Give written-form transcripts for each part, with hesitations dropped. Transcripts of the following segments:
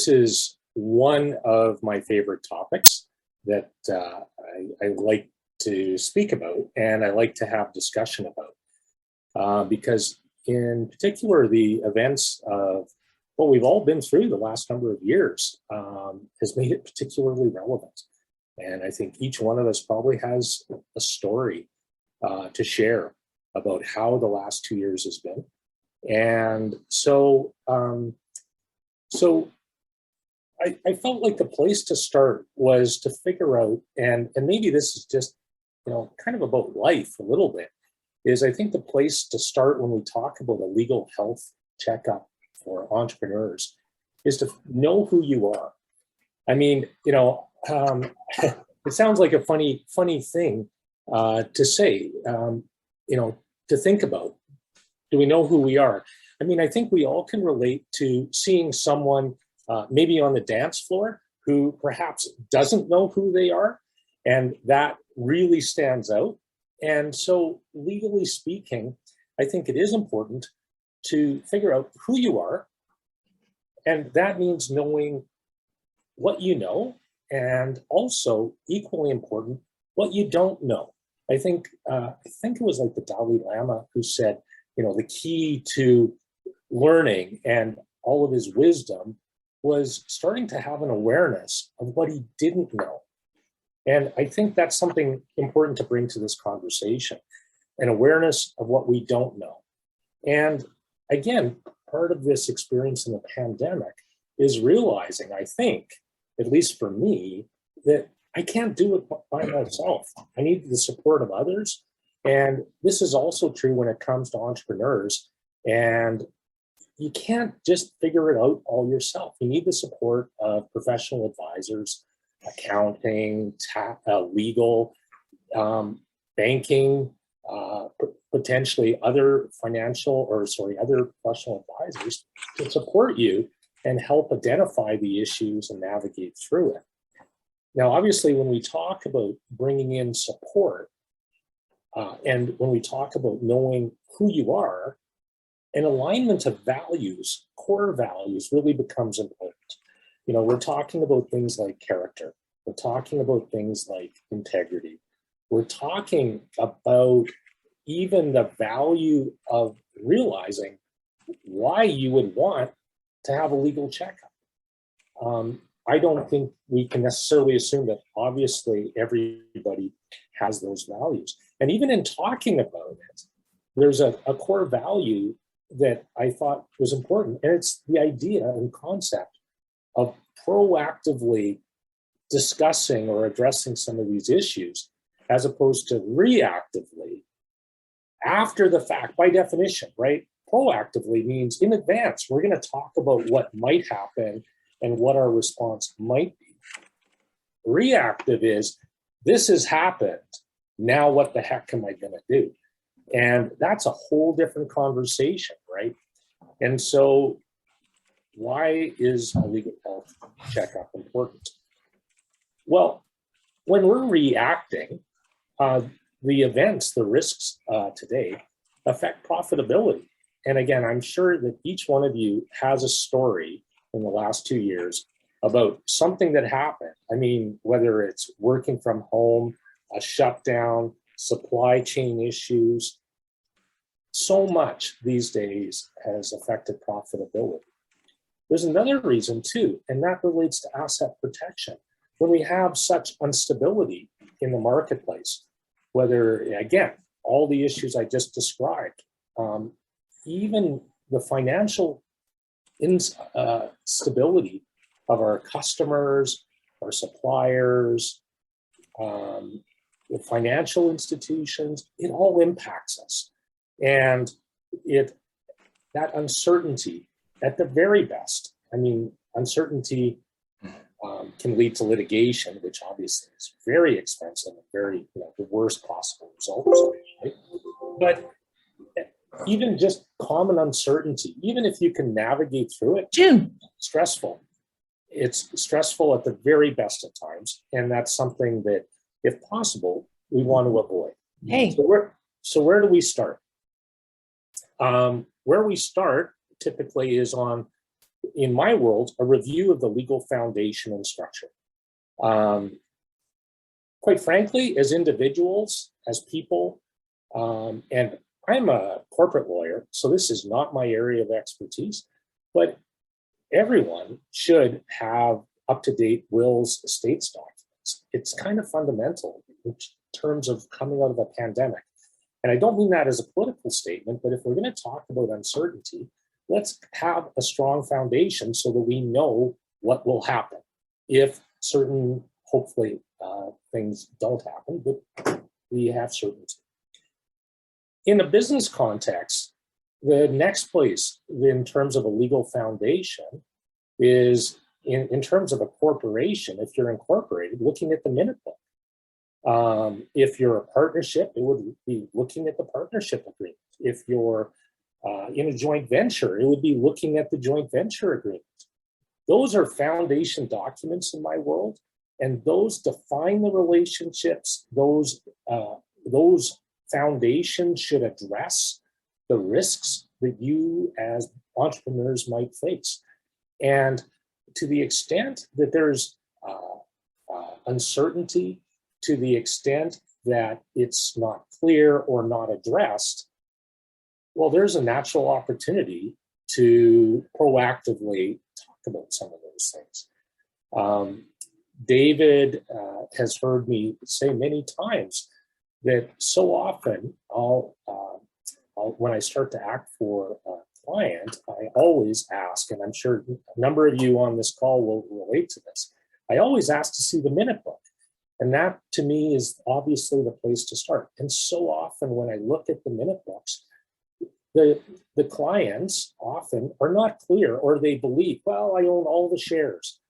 this is one of my favorite topics that I like to speak about and I like to have discussion about because in particular, the events of what we've all been through the last number of years has made it particularly relevant. And I think each one of us probably has a story to share about how the last 2 years has been. And so, I felt like the place to start was to figure out, and maybe this is just, kind of about life a little bit, is I think the place to start when we talk about a legal health checkup for entrepreneurs is to know who you are. I mean, it sounds like a funny thing to say, to think about. Do we know who we are? I mean, I think we all can relate to seeing someone maybe on the dance floor who perhaps doesn't know who they are, and that really stands out. And so legally speaking, I think it is important to figure out who you are. And that means knowing what you know, and also equally important, what you don't know. I think it was like the Dalai Lama who said, the key to learning and all of his wisdom was starting to have an awareness of what he didn't know. And I think that's something important to bring to this conversation, an awareness of what we don't know. And again, part of this experience in the pandemic is realizing, I think, at least for me, that I can't do it by myself. I need the support of others. And this is also true when it comes to entrepreneurs. And you can't just figure it out all yourself. You need the support of professional advisors, accounting, legal, banking, potentially other other professional advisors to support you and help identify the issues and navigate through it. Now, obviously, when we talk about bringing in support, and when we talk about knowing who you are, an alignment of values, core values, really becomes important. We're talking about things like character. We're talking about things like integrity. We're talking about even the value of realizing why you would want to have a legal checkup. I don't think we can necessarily assume that obviously everybody has those values. And even in talking about it, there's a core value that I thought was important, and it's the idea and concept of proactively discussing or addressing some of these issues as opposed to reactively after the fact. By definition, right? Proactively means in advance, we're going to talk about what might happen and what our response might be. Reactive is, this has happened, now what the heck am I going to do? And that's a whole different conversation, right? And so why is a legal health checkup important? Well, when we're reacting, the events, the risks today affect profitability. And again, I'm sure that each one of you has a story in the last 2 years about something that happened. I mean, whether it's working from home, a shutdown, supply chain issues, so much these days has affected profitability. There's another reason too, and that relates to asset protection. When we have such instability in the marketplace, whether, again, all the issues I just described, even the financial instability of our customers, our suppliers, the financial institutions, it all impacts us. And that uncertainty, at the very best, I mean, uncertainty can lead to litigation, which obviously is very expensive and very, the worst possible results. Right? But even just common uncertainty, even if you can navigate through it, stressful. It's stressful at the very best of times, and that's something that, if possible, we want to avoid. Hey. So where do we start? Where we start typically is on in my world, a review of the legal foundation and structure. Quite frankly, as individuals, as people, and I'm a corporate lawyer, so this is not my area of expertise, but everyone should have up-to-date wills, estates documents. It's kind of fundamental in terms of coming out of a pandemic. And I don't mean that as a political statement, but if we're going to talk about uncertainty, let's have a strong foundation so that we know what will happen if certain, hopefully, things don't happen, but we have certainty. In a business context, the next place in terms of a legal foundation is in terms of a corporation. If you're incorporated, looking at the minute book. If you're a partnership, it would be looking at the partnership agreement. If you're in a joint venture, it would be looking at the joint venture agreement. Those are foundation documents in my world, and those define the relationships. Those foundations should address the risks that you as entrepreneurs might face. And to the extent that there's uncertainty, to the extent that it's not clear or not addressed, well, there's a natural opportunity to proactively talk about some of those things. David has heard me say many times that so often when I start to act for a client, I always ask, and I'm sure a number of you on this call will relate to this, I always ask to see the minute book. And that to me is obviously the place to start. And so often when I look at the minute books, the clients often are not clear, or they believe, well, I own all the shares.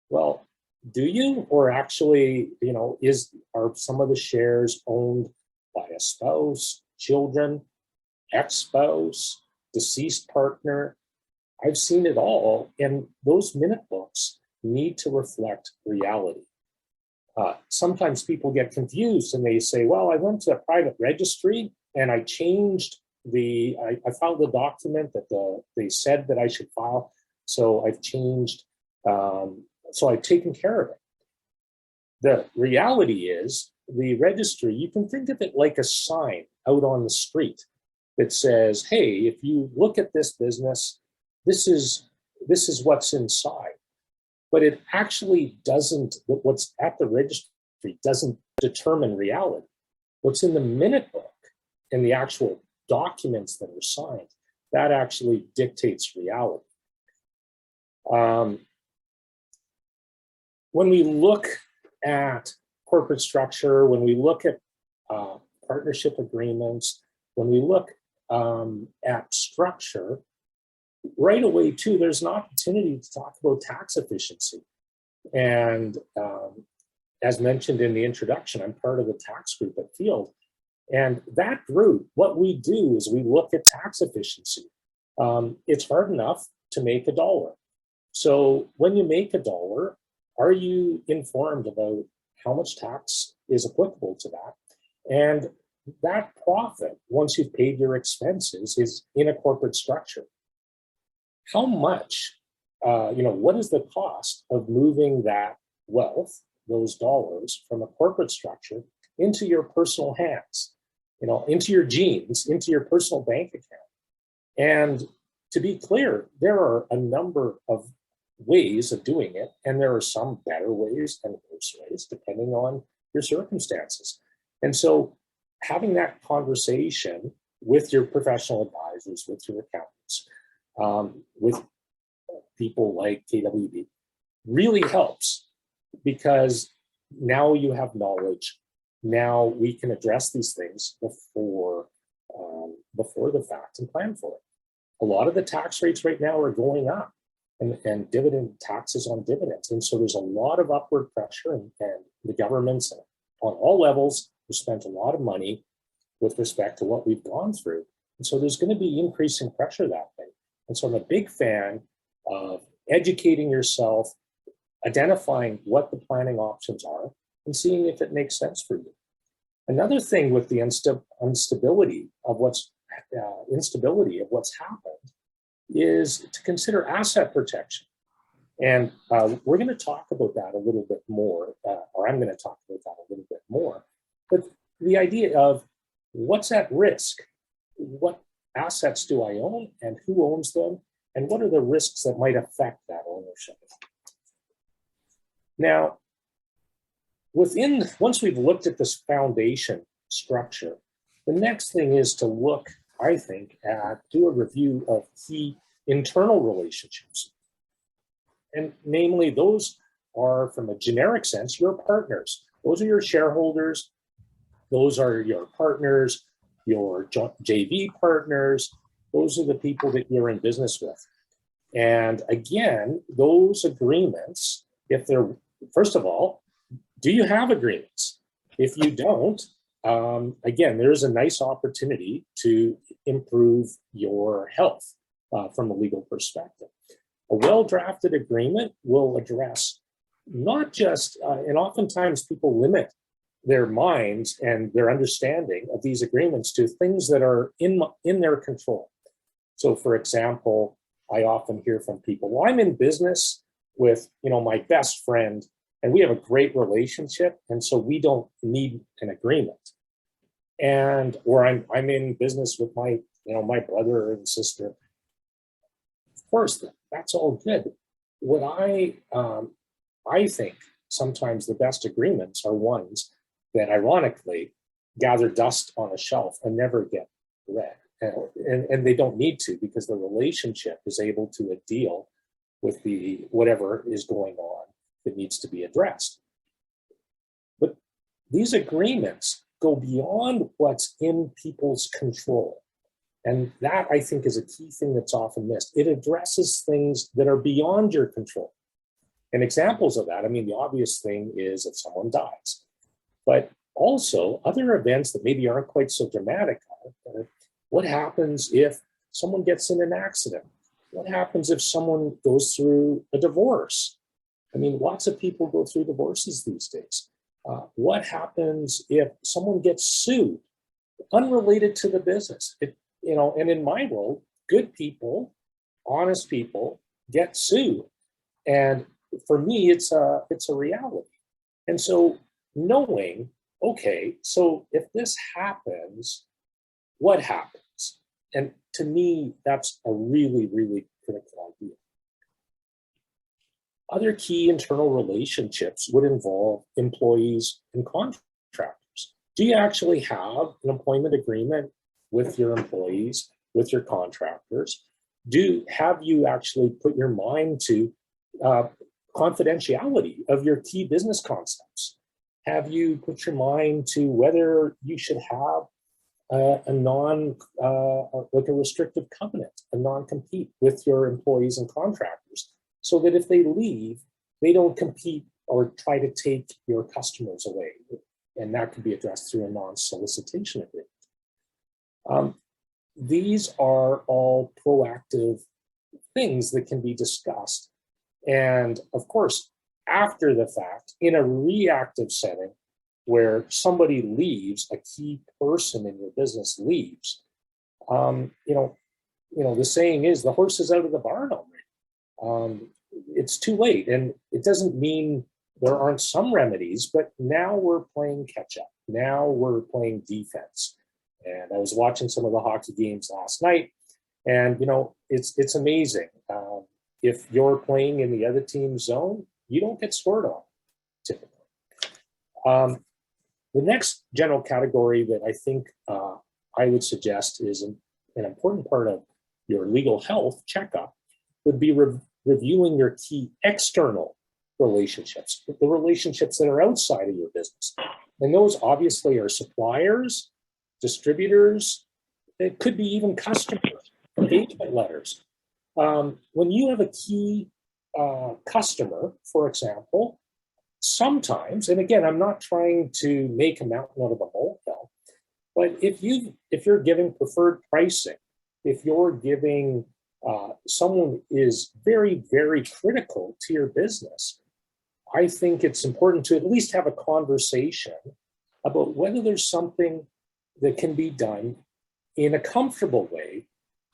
Well, do you? Or actually, are some of the shares owned by a spouse, children, ex-spouse, deceased partner? I've seen it all, and those minute books need to reflect reality. Sometimes people get confused and they say, well, I went to a private registry and I changed I filed the document that they said that I should file. So I've changed, so I've taken care of it. The reality is the registry, you can think of it like a sign out on the street that says, hey, if you look at this business, this is what's inside. But it actually doesn't, what's at the registry doesn't determine reality. What's in the minute book and the actual documents that are signed, that actually dictates reality. When we look at corporate structure, when we look at partnership agreements, when we look at structure, right away too, there's an opportunity to talk about tax efficiency. And as mentioned in the introduction, I'm part of the tax group at Field. And that group, what we do is we look at tax efficiency. It's hard enough to make $1. So when you make $1, are you informed about how much tax is applicable to that? And that profit, once you've paid your expenses, is in a corporate structure. How much, what is the cost of moving that wealth, those dollars, from a corporate structure into your personal hands, into your jeans, into your personal bank account? And to be clear, there are a number of ways of doing it, and there are some better ways and worse ways, depending on your circumstances. And so having that conversation with your professional advisors, with your accountants, with people like KWB really helps, because now you have knowledge. Now we can address these things before the fact and plan for it. A lot of the tax rates right now are going up, and dividend taxes on dividends. And so there's a lot of upward pressure, and the governments on all levels have spent a lot of money with respect to what we've gone through. And so there's going to be increasing pressure that way. And so I'm a big fan of educating yourself, identifying what the planning options are, and seeing if it makes sense for you. Another thing with the instability of what's happened is to consider asset protection. And we're going to talk about that a little bit more, or I'm going to talk about that a little bit more. But the idea of what's at risk, what assets do I own and who owns them, and what are the risks that might affect that ownership? Now, once we've looked at this foundation structure, the next thing is to look, I think, do a review of key internal relationships. And namely, those are, from a generic sense, your partners. Those are your shareholders. Those are your partners, your JV partners. Those are the people that you're in business with. And again, those agreements, if they're, first of all, do you have agreements? If you don't, again, there's a nice opportunity to improve your health from a legal perspective. A well-drafted agreement will address not just, and oftentimes people limit their minds and their understanding of these agreements to things that are in their control. So for example, I often hear from people, well, I'm in business with, my best friend, and we have a great relationship, and so we don't need an agreement. Or I'm in business with my, my brother and sister. Of course, that's all good. What I think sometimes the best agreements are ones that ironically gather dust on a shelf and never get read. And they don't need to, because the relationship is able to deal with whatever is going on that needs to be addressed. But these agreements go beyond what's in people's control. And that, I think, is a key thing that's often missed. It addresses things that are beyond your control. And examples of that, the obvious thing is if someone dies. But also other events that maybe aren't quite so dramatic. What happens if someone gets in an accident? What happens if someone goes through a divorce? Lots of people go through divorces these days. What happens if someone gets sued, unrelated to the business? And in my world, good people, honest people get sued. And for me, it's a reality. And so knowing, okay, so if this happens, what happens? And to me, that's a really, really critical idea. Other key internal relationships would involve employees and contractors. Do you actually have an employment agreement with your employees, with your contractors? Have you actually put your mind to confidentiality of your key business concepts? Have you put your mind to whether you should have like a restrictive covenant, a non-compete with your employees and contractors, so that if they leave, they don't compete or try to take your customers away? And that could be addressed through a non-solicitation agreement. These are all proactive things that can be discussed. And of course, after the fact, in a reactive setting where somebody leaves, a key person in your business leaves, the saying is the horse is out of the barn already. It's too late. And it doesn't mean there aren't some remedies, but now we're playing catch up. Now we're playing defense. And I was watching some of the hockey games last night, and it's amazing. If you're playing in the other team's zone, you don't get scored on, typically. The next general category that I think I would suggest is an important part of your legal health checkup would be reviewing your key external relationships, the relationships that are outside of your business. And those obviously are suppliers, distributors, it could be even customers, engagement letters. When you have a key customer, for example, sometimes, and again, I'm not trying to make a mountain out of a molehill, but if you're giving preferred pricing, if you're giving someone is very, very critical to your business, I think it's important to at least have a conversation about whether there's something that can be done in a comfortable way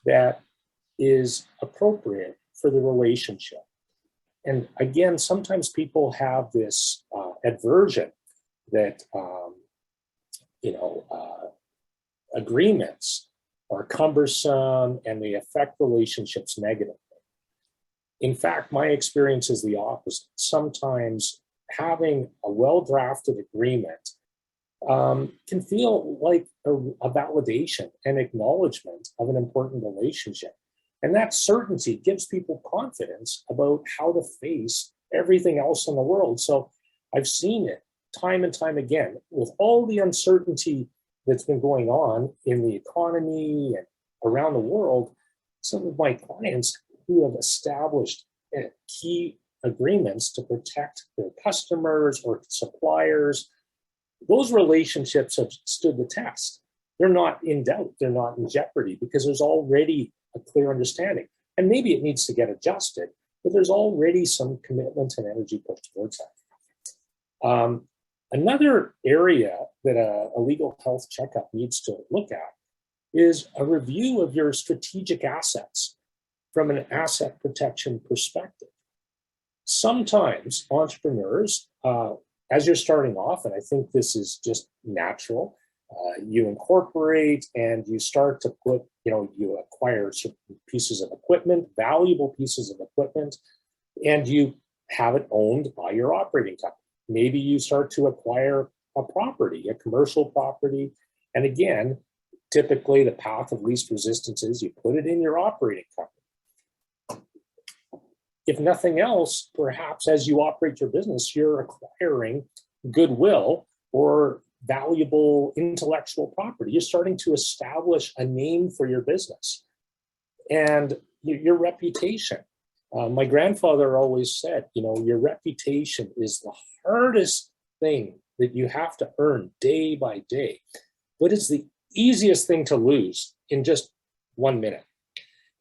that is appropriate for the relationship. And again, sometimes people have this aversion that, agreements are cumbersome and they affect relationships negatively. In fact, my experience is the opposite. Sometimes having a well-drafted agreement can feel like a validation and acknowledgement of an important relationship. And that certainty gives people confidence about how to face everything else in the world. So I've seen it time and time again with all the uncertainty that's been going on in the economy and around the world. Some of my clients who have established key agreements to protect their customers or suppliers, those relationships have stood the test. They're not in doubt, they're not in jeopardy because there's already a clear understanding. And maybe it needs to get adjusted, but there's already some commitment and energy put towards that. Another area that a legal health checkup needs to look at is a review of your strategic assets from an asset protection perspective. Sometimes entrepreneurs, as you're starting off, and I think this is just natural, you incorporate and you start to put, you acquire certain pieces of equipment, valuable pieces of equipment, and you have it owned by your operating company. Maybe you start to acquire a property, a commercial property. And again, typically the path of least resistance is you put it in your operating company. If nothing else, perhaps as you operate your business, you're acquiring goodwill or valuable intellectual property. You're starting to establish a name for your business and your reputation. My grandfather always said, your reputation is the hardest thing that you have to earn day by day, but it's the easiest thing to lose in just 1 minute.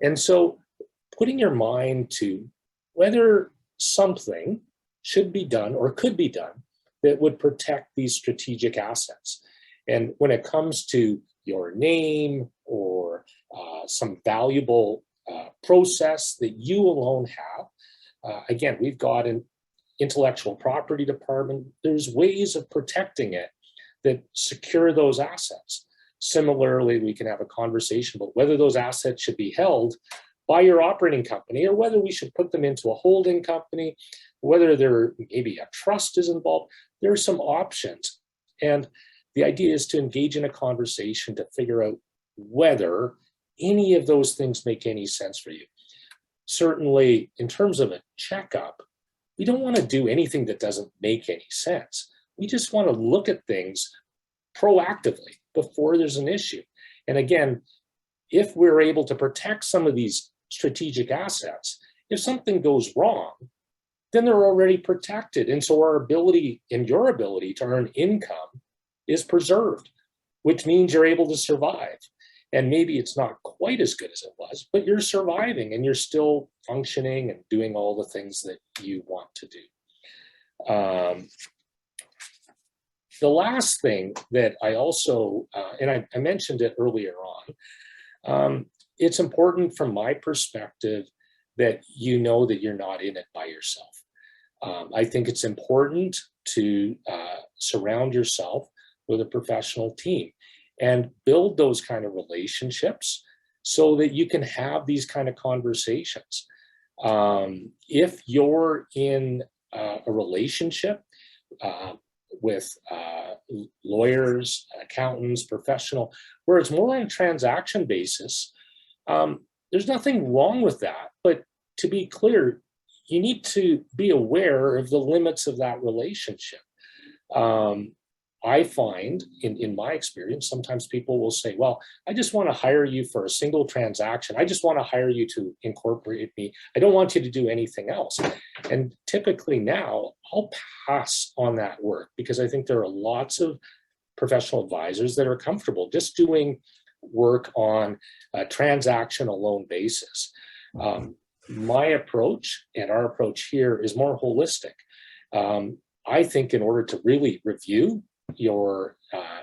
And so putting your mind to whether something should be done or could be done that would protect these strategic assets. And when it comes to your name or some valuable process that you alone have, again, we've got an intellectual property department. There's ways of protecting it that secure those assets. Similarly, we can have a conversation about whether those assets should be held by your operating company or whether we should put them into a holding company, whether there maybe a trust is involved. There are some options. And the idea is to engage in a conversation to figure out whether any of those things make any sense for you. Certainly, in terms of a checkup, we don't want to do anything that doesn't make any sense. We just want to look at things proactively before there's an issue. And again, if we're able to protect some of these strategic assets, if something goes wrong, then they're already protected. And so our ability and your ability to earn income is preserved, which means you're able to survive. And maybe it's not quite as good as it was, but you're surviving and you're still functioning and doing all the things that you want to do. The last thing that I also, and I mentioned it earlier on, it's important from my perspective that you know that you're not in it by yourself. I think it's important to surround yourself with a professional team and build those kind of relationships so that you can have these kind of conversations. If you're in a relationship with lawyers, accountants, professional, where it's more on a transaction basis, there's nothing wrong with that. But to be clear, you need to be aware of the limits of that relationship. I find in my experience, sometimes people will say, well, I just want to hire you for a single transaction. I just want to hire you to incorporate me. I don't want you to do anything else. And typically now I'll pass on that work because I think there are lots of professional advisors that are comfortable just doing work on a transaction alone basis. My approach and our approach here is more holistic. I think in order to really review your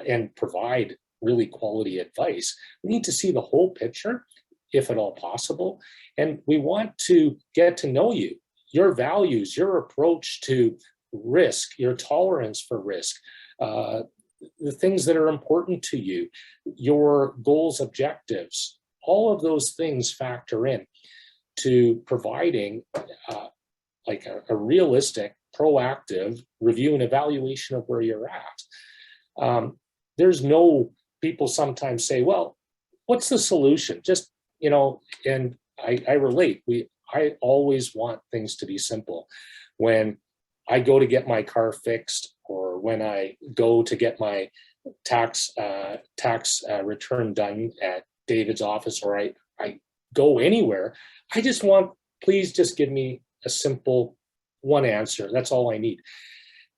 and provide really quality advice, we need to see the whole picture if at all possible. And we want to get to know you, your values, your approach to risk, your tolerance for risk, the things that are important to you, your goals, objectives, all of those things factor in to providing like a realistic, proactive review and evaluation of where you're at. There's no, people sometimes say, well, what's the solution? Just, and I relate. I always want things to be simple. When I go to get my car fixed, or when I go to get my tax return done at David's office, or I go anywhere, I just want, please just give me a simple one answer. That's all I need.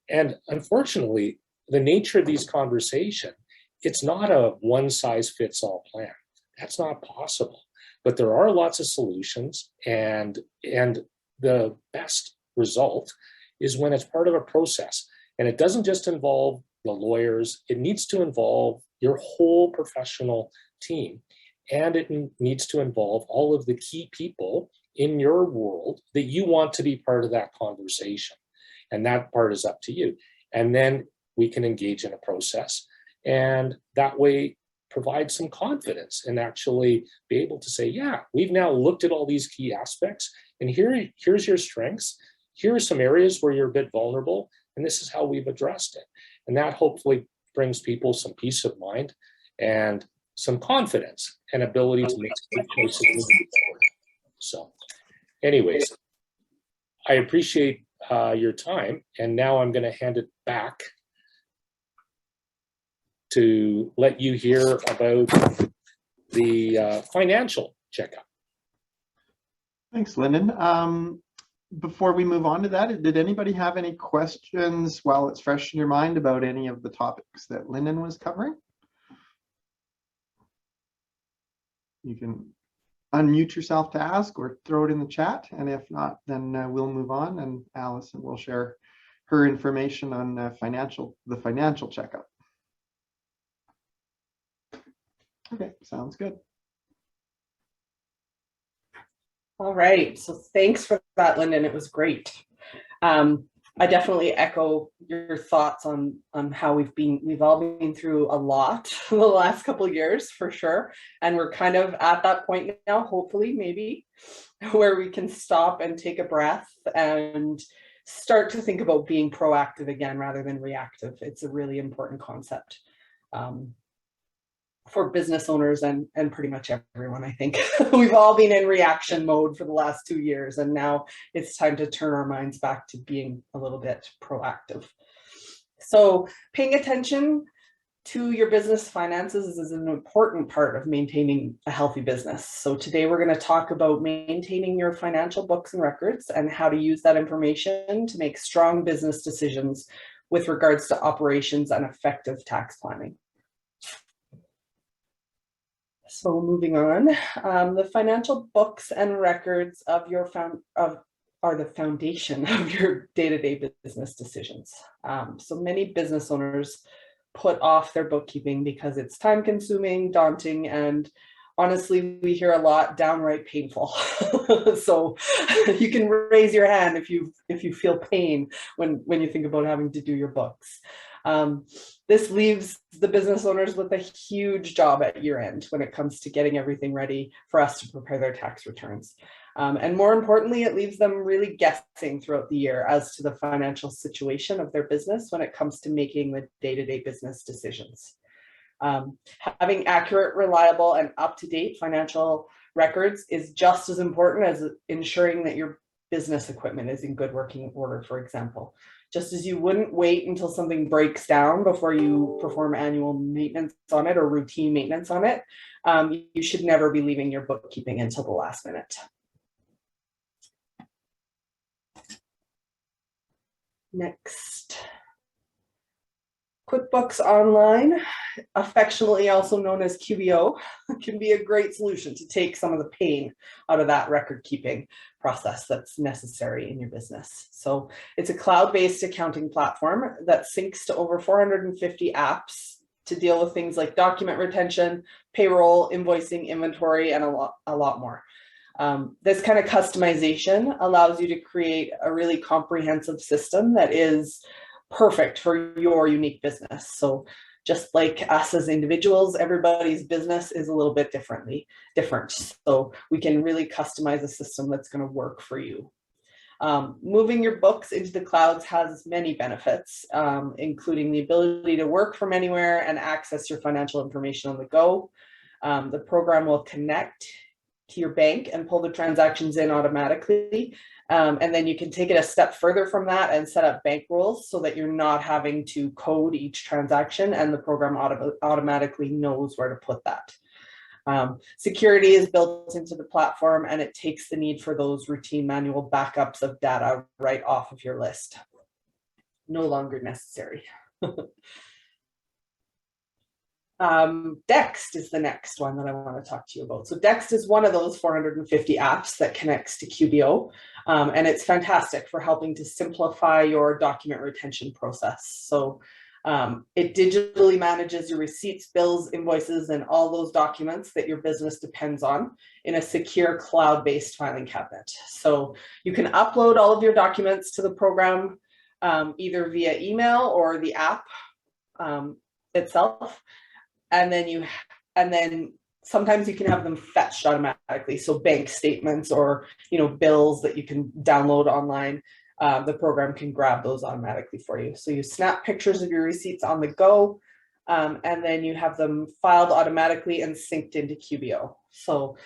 And unfortunately, the nature of these conversations, it's not a one size fits all plan. That's not possible. But there are lots of solutions, and the best result is when it's part of a process. And it doesn't just involve the lawyers, it needs to involve your whole professional team. And it needs to involve all of the key people in your world that you want to be part of that conversation. And that part is up to you. And then we can engage in a process, and that way provide some confidence and actually be able to say, yeah, we've now looked at all these key aspects, and here's your strengths. Here are some areas where you're a bit vulnerable, and this is how we've addressed it. And that hopefully brings people some peace of mind and some confidence and ability to make good choices moving forward. So anyways, I appreciate your time, and now I'm going to hand it back to let you hear about the financial checkup. Thanks, Lyndon. Before we move on to that, did anybody have any questions while it's fresh in your mind about any of the topics that Lyndon was covering? You can unmute yourself to ask or throw it in the chat, and if not, then we'll move on, and Alison will share her information on the financial checkup. Okay, sounds good. All right, so thanks for that, Lyndon. It was great. I definitely echo your thoughts on how we've all been through a lot the last couple of years, for sure. And we're kind of at that point now, hopefully, maybe, where we can stop and take a breath and start to think about being proactive again rather than reactive. It's a really important concept for business owners and pretty much everyone, I think. We've all been in reaction mode for the last 2 years, and now it's time to turn our minds back to being a little bit proactive. So paying attention to your business finances is an important part of maintaining a healthy business. So today we're going to talk about maintaining your financial books and records and how to use that information to make strong business decisions with regards to operations and effective tax planning. So moving on, the financial books and records of your are the foundation of your day-to-day business decisions. So many business owners put off their bookkeeping because it's time-consuming, daunting, and honestly, we hear a lot downright painful. So you can raise your hand if you feel pain when you think about having to do your books. This leaves the business owners with a huge job at year end when it comes to getting everything ready for us to prepare their tax returns. And more importantly, it leaves them really guessing throughout the year as to the financial situation of their business when it comes to making the day-to-day business decisions. Having accurate, reliable, and up-to-date financial records is just as important as ensuring that your business equipment is in good working order, for example. Just as you wouldn't wait until something breaks down before you perform annual maintenance on it or routine maintenance on it, you should never be leaving your bookkeeping until the last minute. Next. QuickBooks Online, affectionately also known as QBO, can be a great solution to take some of the pain out of that record keeping process that's necessary in your business. So it's a cloud-based accounting platform that syncs to over 450 apps to deal with things like document retention, payroll, invoicing, inventory, and a lot more. This kind of customization allows you to create a really comprehensive system that is perfect for your unique business. So just like us as individuals, everybody's business is a little bit different. So we can really customize a system that's going to work for you. Moving your books into the clouds has many benefits, including the ability to work from anywhere and access your financial information on the go. The program will connect to your bank and pull the transactions in automatically. And then you can take it a step further from that and set up bank rules so that you're not having to code each transaction, and the program automatically knows where to put that. Security is built into the platform, and it takes the need for those routine manual backups of data right off of your list. No longer necessary. Dext is the next one that I want to talk to you about. So Dext is one of those 450 apps that connects to QBO, and it's fantastic for helping to simplify your document retention process. So it digitally manages your receipts, bills, invoices, and all those documents that your business depends on in a secure cloud-based filing cabinet. So you can upload all of your documents to the program either via email or the app itself. And then sometimes you can have them fetched automatically. So bank statements or, bills that you can download online, the program can grab those automatically for you. So you snap pictures of your receipts on the go, and then you have them filed automatically and synced into QBO. So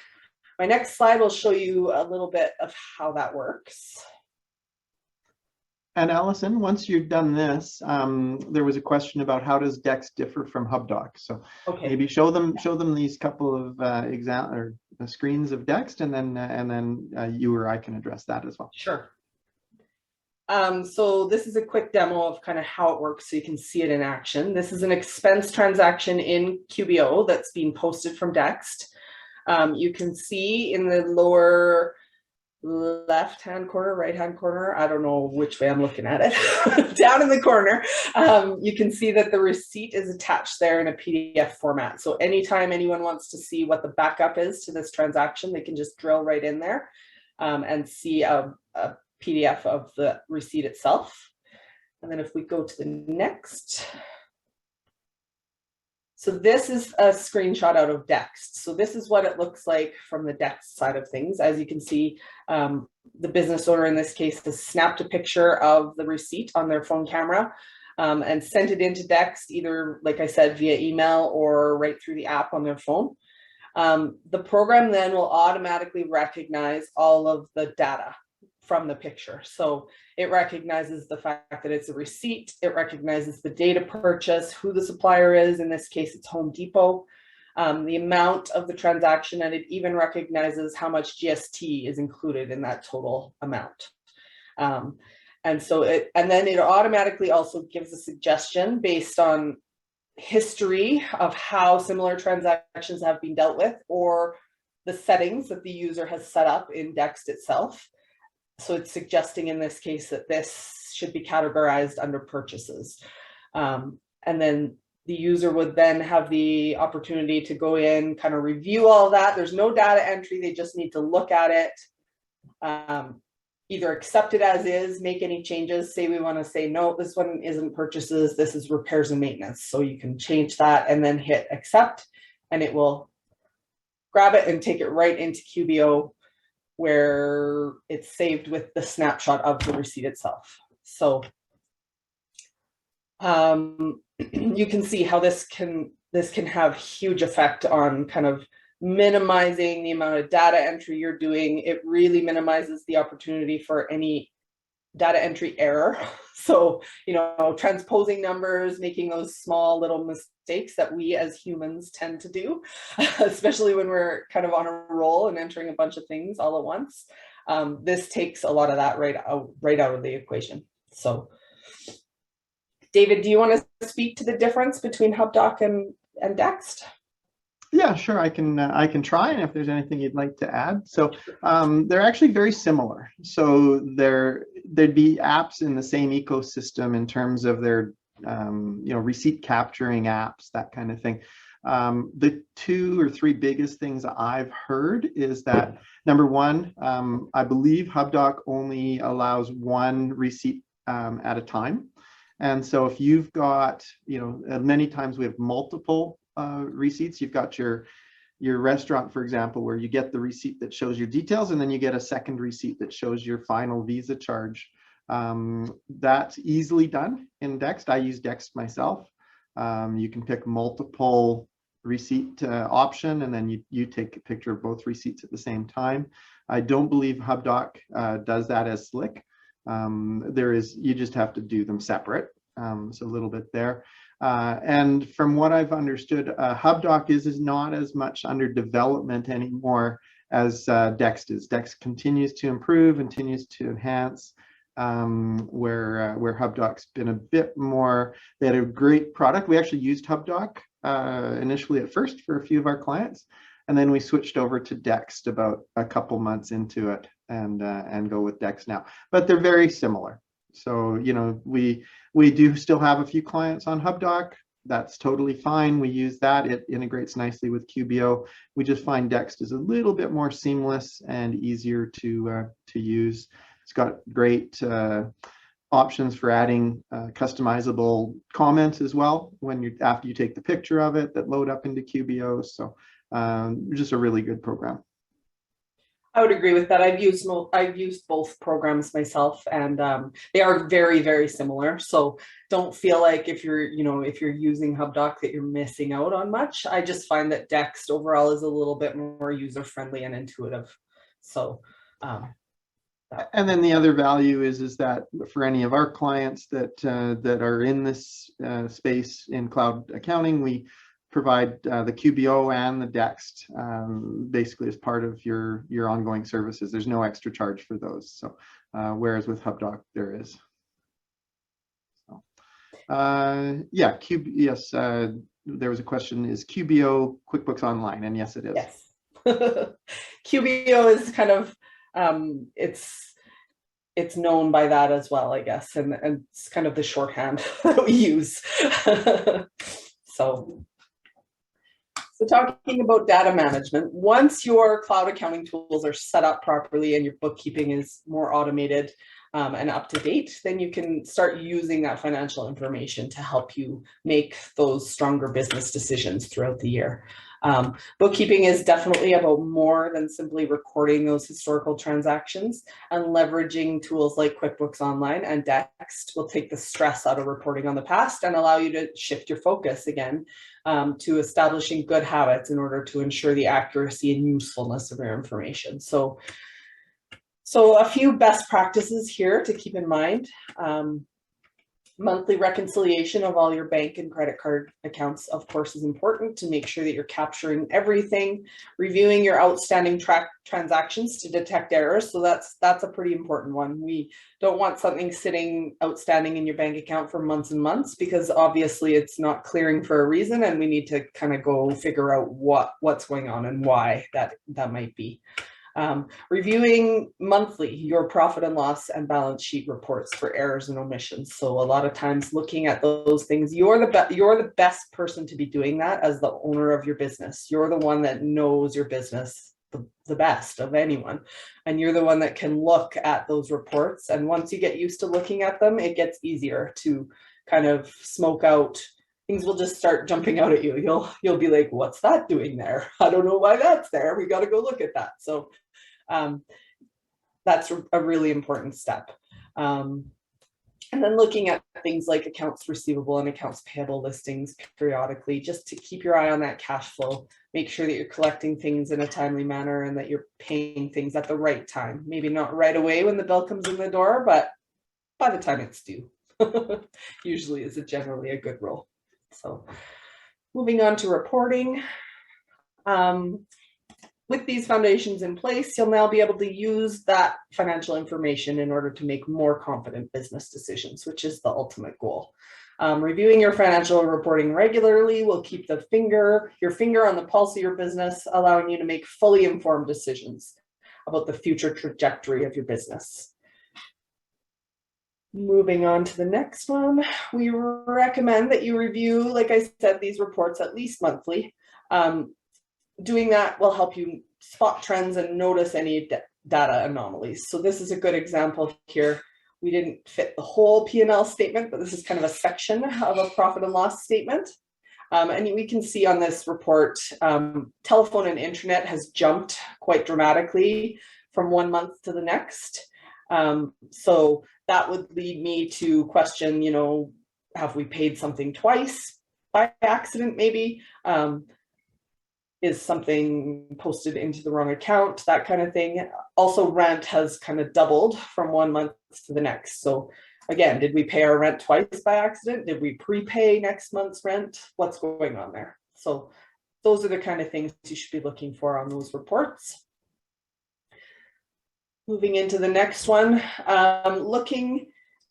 my next slide will show you a little bit of how that works. And Alison, once you've done this, there was a question about how does Dext differ from HubDoc. So maybe show them these couple of screens of Dext, and then you or I can address that as well. Sure. So this is a quick demo of kind of how it works, so you can see it in action. This is an expense transaction in QBO that's being posted from Dext. You can see in the lower left-hand corner, right-hand corner, I don't know which way I'm looking at it, down in the corner, you can see that the receipt is attached there in a PDF format. So anytime anyone wants to see what the backup is to this transaction, they can just drill right in there and see a PDF of the receipt itself. And then if we go to the next. So this is a screenshot out of Dext. So this is what it looks like from the Dext side of things. As you can see, the business owner in this case has snapped a picture of the receipt on their phone camera and sent it into Dext, either, like I said, via email or right through the app on their phone. The program then will automatically recognize all of the data from the picture. So it recognizes the fact that it's a receipt, it recognizes the date of purchase, who the supplier is, in this case it's Home Depot, the amount of the transaction, and it even recognizes how much GST is included in that total amount. And then it automatically also gives a suggestion based on history of how similar transactions have been dealt with, or the settings that the user has set up in Dext itself. So it's suggesting in this case that this should be categorized under purchases. And then the user would then have the opportunity to go in, kind of review all that. There's no data entry, they just need to look at it, either accept it as is, make any changes. Say we want to say, no, this one isn't purchases, this is repairs and maintenance. So you can change that and then hit accept, and it will grab it and take it right into QBO, where it's saved with the snapshot of the receipt itself. So you can see how this can have huge effect on kind of minimizing the amount of data entry you're doing. It really minimizes the opportunity for any data entry error. So, transposing numbers, making those small little mistakes that we as humans tend to do, especially when we're kind of on a roll and entering a bunch of things all at once. This takes a lot of that right out of the equation. So, David, do you want to speak to the difference between HubDoc and Dext? Yeah, sure. I can try, and if there's anything you'd like to add. So they're actually very similar. So there'd be apps in the same ecosystem in terms of their receipt capturing apps, that kind of thing. The 2 or 3 biggest things I've heard is that, number one, I believe HubDoc only allows 1 receipt at a time. And so if you've got, many times we have multiple receipts. You've got your restaurant, for example, where you get the receipt that shows your details, and then you get a second receipt that shows your final Visa charge. That's easily done in Dext. I use Dext myself. You can pick multiple receipt option, and then you take a picture of both receipts at the same time. I don't believe HubDoc does that as slick. You just have to do them separate. So a little bit there. And from what I've understood, HubDoc is not as much under development anymore as Dext is. Dext continues to improve, continues to enhance, where HubDoc's been a bit more. They had a great product. We actually used HubDoc initially at first for a few of our clients, and then we switched over to Dext about a couple months into it, and go with Dext now. But they're very similar. So we do still have a few clients on HubDoc. That's totally fine. We use that. It integrates nicely with QBO. We just find Dext is a little bit more seamless and easier to use. It's got great options for adding customizable comments as well after you take the picture of it, that load up into QBO. So just a really good program. I would agree with that. I've used both programs myself, and they are very, very similar. So don't feel like if you're using HubDoc that you're missing out on much. I just find that Dext overall is a little bit more user friendly and intuitive. So. And then the other value is that for any of our clients that are in this space in cloud accounting, we provide the QBO and the Dext basically as part of your ongoing services. There's no extra charge for those. So whereas with HubDoc there is. So, yes, there was a question: is QBO QuickBooks Online? And yes, it is. Yes. QBO is kind of it's known by that as well, I guess, and it's kind of the shorthand that we use. So talking about data management, once your cloud accounting tools are set up properly and your bookkeeping is more automated and up to date, then you can start using that financial information to help you make those stronger business decisions throughout the year. Bookkeeping is definitely about more than simply recording those historical transactions, and leveraging tools like QuickBooks Online and Dext will take the stress out of reporting on the past and allow you to shift your focus again to establishing good habits in order to ensure the accuracy and usefulness of your information. So a few best practices here to keep in mind. Monthly reconciliation of all your bank and credit card accounts, of course, is important to make sure that you're capturing everything, reviewing your outstanding transactions to detect errors. So that's a pretty important one. We don't want something sitting outstanding in your bank account for months and months, because obviously it's not clearing for a reason, and we need to kind of go figure out what's going on and why that might be. Reviewing monthly your profit and loss and balance sheet reports for errors and omissions. So a lot of times looking at those things, you're the best person to be doing that as the owner of your business. You're the one that knows your business the best of anyone, and you're the one that can look at those reports. And once you get used to looking at them, it gets easier to kind of smoke out. Things will just start jumping out at you. You'll be like, what's that doing there? I don't know why that's there. We got to go look at that. So that's a really important step. And then looking at things like accounts receivable and accounts payable listings periodically, just to keep your eye on that cash flow. Make sure that you're collecting things in a timely manner and that you're paying things at the right time. Maybe not right away when the bill comes in the door, but by the time it's due. Usually is generally a good rule. So moving on to reporting. With these foundations in place, you'll now be able to use that financial information in order to make more confident business decisions, which is the ultimate goal. Reviewing your financial reporting regularly will keep your finger on the pulse of your business, allowing you to make fully informed decisions about the future trajectory of your business. Moving on to the next one, we recommend that you review, like I said, these reports at least monthly. Doing that will help you spot trends and notice any data anomalies. So this is a good example here. We didn't fit the whole P&L statement, but this is kind of a section of a profit and loss statement. And we can see on this report, telephone and internet has jumped quite dramatically from one month to the next. So that would lead me to question, you know, have we paid something twice by accident maybe? Is something posted into the wrong account, that kind of thing. Also, rent has kind of doubled from one month to the next. So again, did we pay our rent twice by accident? Did we prepay next month's rent? What's going on there? So those are the kind of things you should be looking for on those reports. Moving into the next one, looking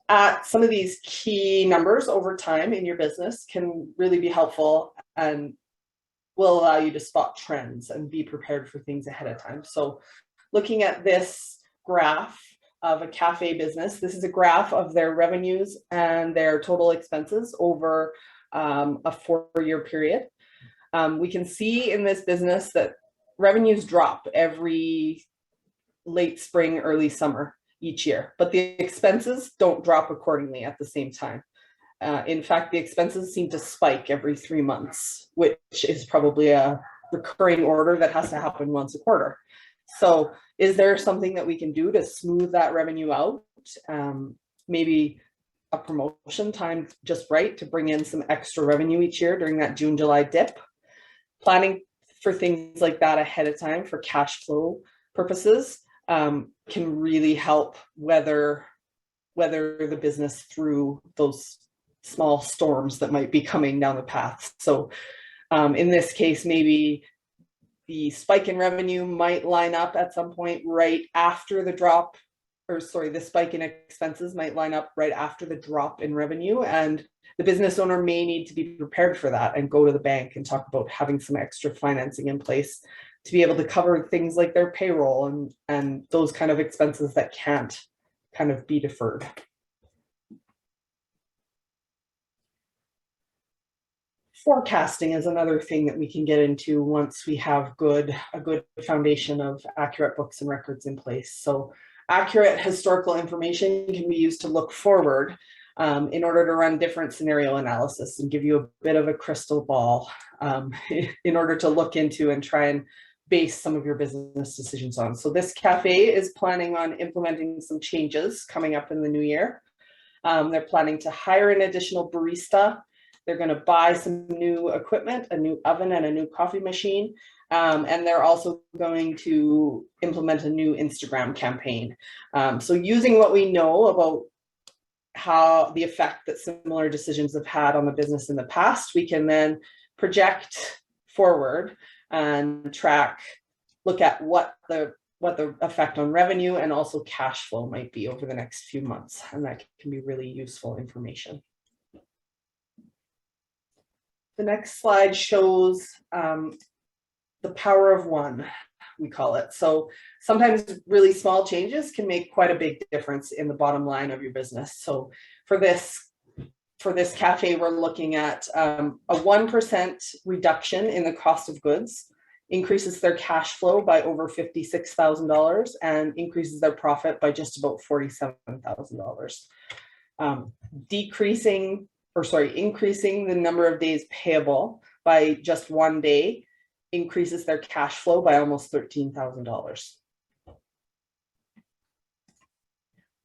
at some of these key numbers over time in your business can really be helpful and will allow you to spot trends and be prepared for things ahead of time. So looking at this graph of a cafe business, this is a graph of their revenues and their total expenses over a 4-year period. We can see in this business that revenues drop every late spring, early summer each year, but the expenses don't drop accordingly at the same time. In fact, the expenses seem to spike every 3 months, which is probably a recurring order that has to happen once a quarter. So is there something that we can do to smooth that revenue out? Maybe a promotion timed just right to bring in some extra revenue each year during that June, July dip. Planning for things like that ahead of time for cash flow purposes can really help weather the business through those small storms that might be coming down the path. So in this case, maybe the spike in revenue might line up at some point right after the drop, or sorry, the spike in expenses might line up right after the drop in revenue. And the business owner may need to be prepared for that and go to the bank and talk about having some extra financing in place to be able to cover things like their payroll and those kind of expenses that can't kind of be deferred. Forecasting is another thing that we can get into once we have a good foundation of accurate books and records in place. So accurate historical information can be used to look forward in order to run different scenario analysis and give you a bit of a crystal ball in order to look into and try and base some of your business decisions on. So this cafe is planning on implementing some changes coming up in the new year. They're planning to hire an additional barista. They're going to buy some new equipment, a new oven and a new coffee machine. And they're also going to implement a new Instagram campaign. So using what we know about how the effect that similar decisions have had on the business in the past, we can then project forward and track, look at what the effect on revenue and also cash flow might be over the next few months. And that can be really useful information. The next slide shows the power of one, we call it. So sometimes really small changes can make quite a big difference in the bottom line of your business. So for this cafe, we're looking at a 1% reduction in the cost of goods, increases their cash flow by over $56,000 and increases their profit by just about $47,000. Increasing the number of days payable by just 1 day increases their cash flow by almost $13,000.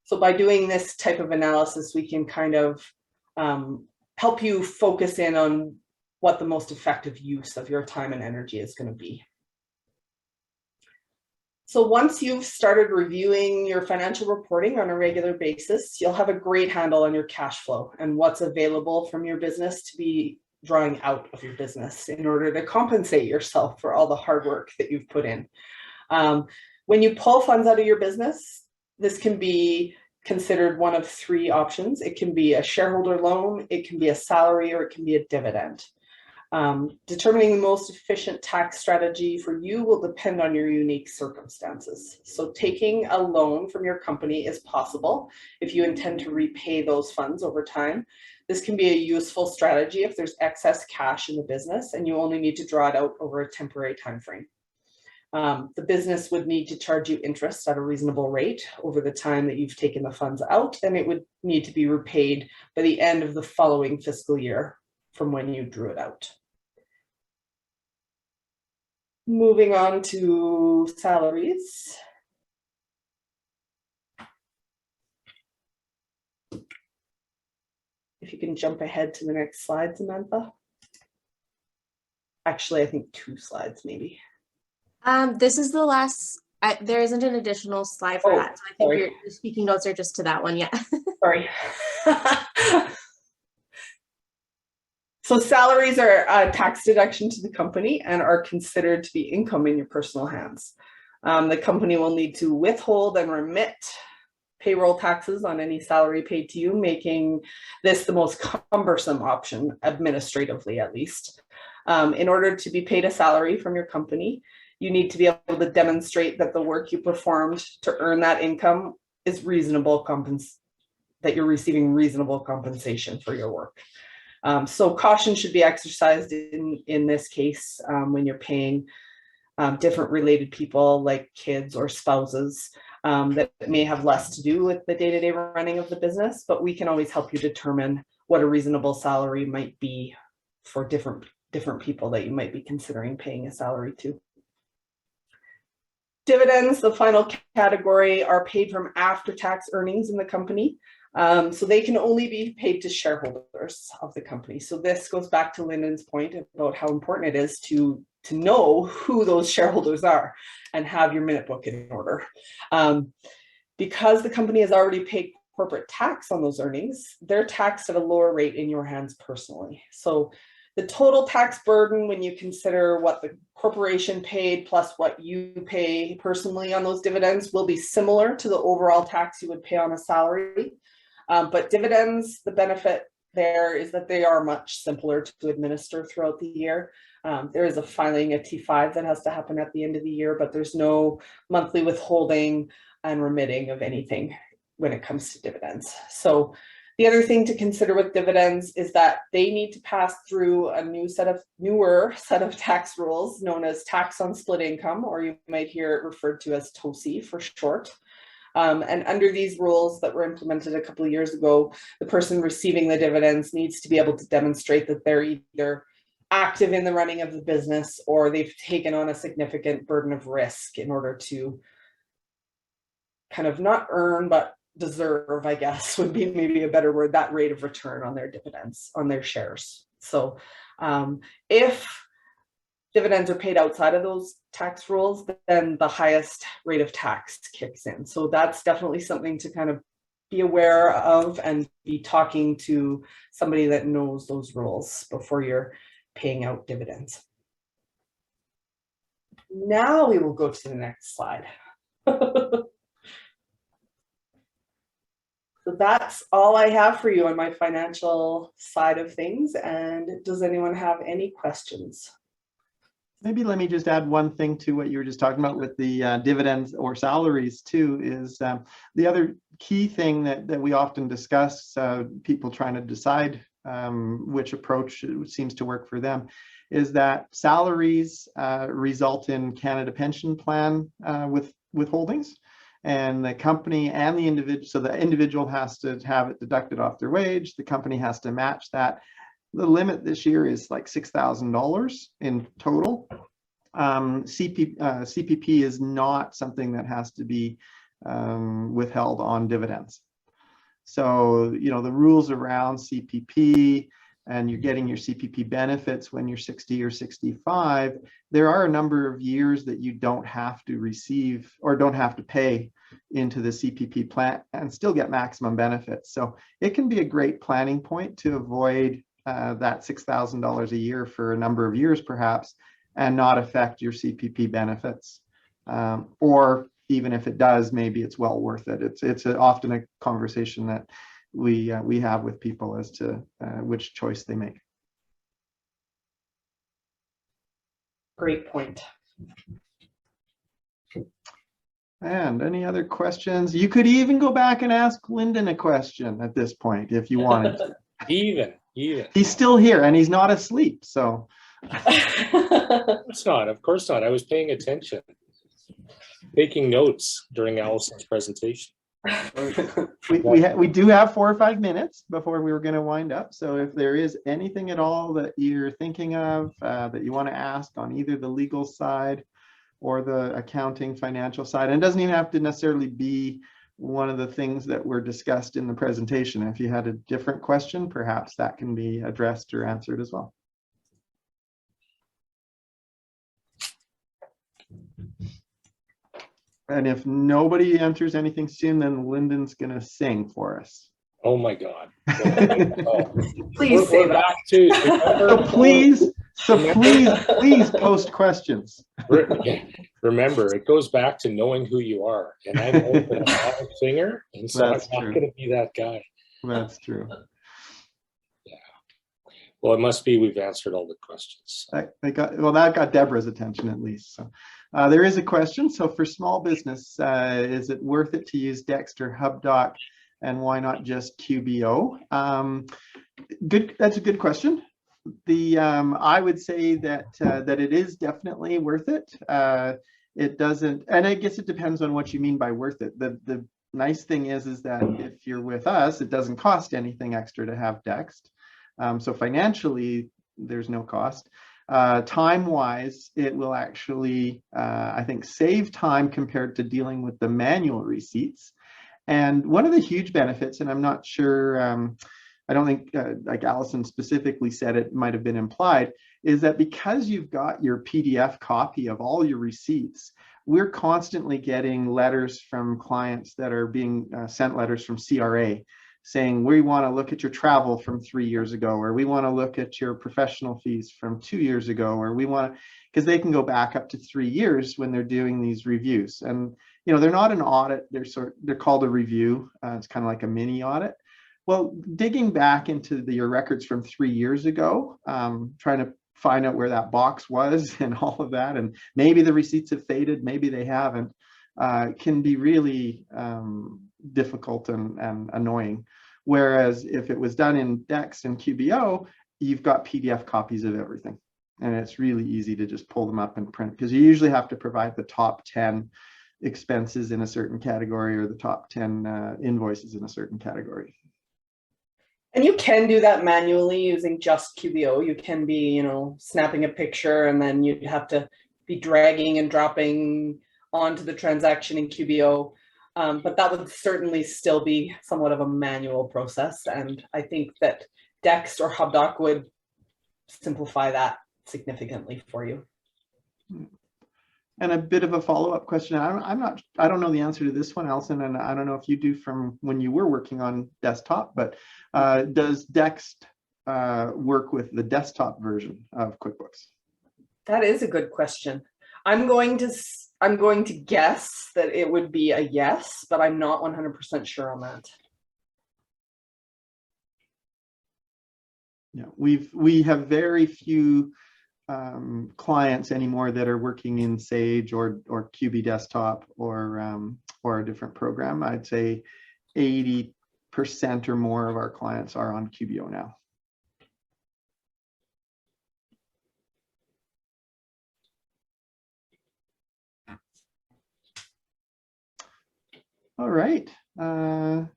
So by doing this type of analysis, we can kind of help you focus in on what the most effective use of your time and energy is going to be. So once you've started reviewing your financial reporting on a regular basis, you'll have a great handle on your cash flow and what's available from your business to be drawing out of your business in order to compensate yourself for all the hard work that you've put in. When you pull funds out of your business, this can be considered one of 3 options. It can be a shareholder loan, it can be a salary, or it can be a dividend. Determining the most efficient tax strategy for you will depend on your unique circumstances. So taking a loan from your company is possible if you intend to repay those funds over time. This can be a useful strategy if there's excess cash in the business and you only need to draw it out over a temporary time frame. The business would need to charge you interest at a reasonable rate over the time that you've taken the funds out, and it would need to be repaid by the end of the following fiscal year from when you drew it out. Moving on to salaries. If you can jump ahead to the next slide, Samantha. Actually, I think 2 slides maybe. This is the last, there isn't an additional slide for that. So I think your speaking notes are just to that one, yeah. Sorry. So salaries are a tax deduction to the company and are considered to be income in your personal hands. The company will need to withhold and remit payroll taxes on any salary paid to you, making this the most cumbersome option, administratively at least. In order to be paid a salary from your company, you need to be able to demonstrate that the work you performed to earn that income is reasonable, that you're receiving reasonable compensation for your work. So caution should be exercised in this case when you're paying different related people like kids or spouses that may have less to do with the day-to-day running of the business, but we can always help you determine what a reasonable salary might be for different people that you might be considering paying a salary to. Dividends, the final category, are paid from after-tax earnings in the company. So they can only be paid to shareholders of the company. So this goes back to Lyndon's point about how important it is to know who those shareholders are and have your minute book in order. Because the company has already paid corporate tax on those earnings, they're taxed at a lower rate in your hands personally. So the total tax burden, when you consider what the corporation paid plus what you pay personally on those dividends, will be similar to the overall tax you would pay on a salary. But dividends, the benefit there is that they are much simpler to administer throughout the year. There is a filing, a T5 that has to happen at the end of the year, but there's no monthly withholding and remitting of anything when it comes to dividends. So the other thing to consider with dividends is that they need to pass through a newer set of tax rules known as tax on split income, or you might hear it referred to as TOSI for short. And under these rules that were implemented a couple of years ago, the person receiving the dividends needs to be able to demonstrate that they're either active in the running of the business or they've taken on a significant burden of risk in order to kind of not earn, but deserve, I guess, would be maybe a better word, that rate of return on their dividends, on their shares. So if dividends are paid outside of those tax rules, then the highest rate of tax kicks in. So that's definitely something to kind of be aware of and be talking to somebody that knows those rules before you're paying out dividends. Now we will go to the next slide. So that's all I have for you on my financial side of things. And does anyone have any questions? Maybe let me just add one thing to what you were just talking about with the dividends or salaries too, is the other key thing that we often discuss, people trying to decide which approach seems to work for them, is that salaries result in Canada Pension Plan withholdings. And the company and the individual, so the individual has to have it deducted off their wage. The company has to match that. The limit this year is like $6,000 in total. CPP is not something that has to be withheld on dividends. So, you know, the rules around CPP, and you're getting your CPP benefits when you're 60 or 65, there are a number of years that you don't have to receive or don't have to pay into the CPP plan and still get maximum benefits. So it can be a great planning point to avoid that $6,000 a year for a number of years perhaps, and not affect your CPP benefits. Or even if it does, maybe it's well worth it. It's often a conversation that we have with people as to which choice they make. Great point. And any other questions? You could even go back and ask Lyndon a question at this point if you wanted to. Even. He's still here and he's not asleep. So It's not, of course not. I was paying attention, taking notes during Alison's presentation. we do have 4 or 5 minutes before we were going to wind up. So if there is anything at all that you're thinking of that you want to ask on either the legal side or the accounting financial side, and it doesn't even have to necessarily be one of the things that were discussed in the presentation. If you had a different question, perhaps that can be addressed or answered as well. And if nobody answers anything soon, then Lyndon's going to sing for us. Oh my God. Oh. Please say We're that. back to, Please post questions. remember, it goes back to knowing who you are. And I'm an opera singer, and so That's I'm not true. going to be that guy. That's true. Yeah. Well, it must be we've answered all the questions. That got Deborah's attention at least. So there is a question. So for small business, is it worth it to use Dexter, HubDoc, and why not just QBO? That's a good question. I would say that that it is definitely worth it. It doesn't, and I guess it depends on what you mean by worth it. The nice thing is that if you're with us, it doesn't cost anything extra to have Dext. So financially, there's no cost. Time-wise, it will actually, I think, save time compared to dealing with the manual receipts. And one of the huge benefits, and I'm not sure, I don't think like Alison specifically said, it might have been implied, is that because you've got your PDF copy of all your receipts, we're constantly getting letters from clients that are being sent letters from CRA saying, we want to look at your travel from 3 years ago, or we want to look at your professional fees from 2 years ago, or we want to, because they can go back up to 3 years when they're doing these reviews. And, you know, they're not an audit, they're called a review. It's kind of like a mini audit. Well, digging back into your records from 3 years ago, trying to find out where that box was and all of that, and maybe the receipts have faded, maybe they haven't, can be really difficult and annoying. Whereas if it was done in Dex and QBO, you've got PDF copies of everything. And it's really easy to just pull them up and print, because you usually have to provide the top 10 expenses in a certain category or the top 10 invoices in a certain category. And you can do that manually using just QBO. You can be, you know, snapping a picture, and then you'd have to be dragging and dropping onto the transaction in QBO. But that would certainly still be somewhat of a manual process. And I think that Dext or HubDoc would simplify that significantly for you. And a bit of a follow-up question. I don't know the answer to this one, Alison, and I don't know if you do from when you were working on desktop, but does Dext work with the desktop version of QuickBooks? That is a good question. I'm going to guess that it would be a yes, but I'm not 100% sure on that. Yeah, we have very few clients anymore that are working in Sage or QB Desktop or a different program. I'd say 80% or more of our clients are on QBO now. All right.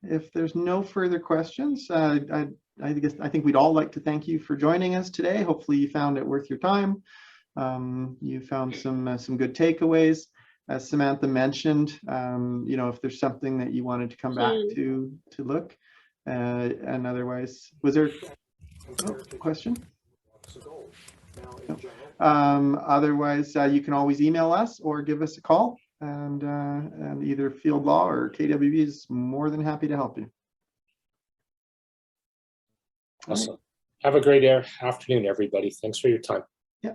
If there's no further questions, I think we'd all like to thank you for joining us today. Hopefully you found it worth your time. You found some good takeaways. As Samantha mentioned, you know, if there's something that you wanted to come back to look, and otherwise, was there a question? No. Otherwise, you can always email us or give us a call, and either Field Law or KWB is more than happy to help you. Awesome. Have a great afternoon, everybody. Thanks for your time. Yeah.